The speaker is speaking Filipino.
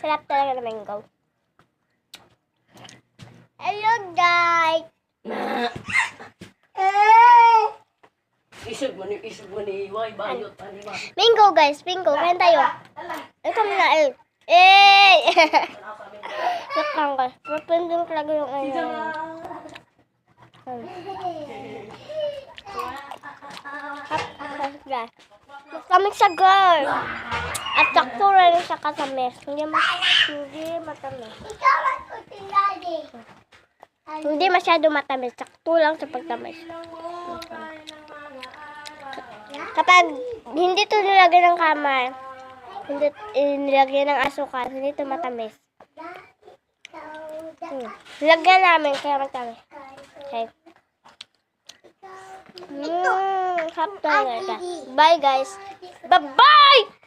Sarap talaga ng mango. Hello, guys! Isog mo ni Iway, bayot, anima. Mango, guys. Mango. Kain tayo. Ito muna, eh! Look lang, guys. Papandun talaga yung Matamig siya, girl. At sakto rin siya katamis. Hindi matamis. Hindi masyado matamis. Sakto lang sa pagtamis. Kapag hindi ito nilagyan ng kamay, hindi nilagyan ng asukal, hindi ito matamis. Lagyan namin kaya matamis. Okay. Sarap talaga. Bye, guys. Bye-bye!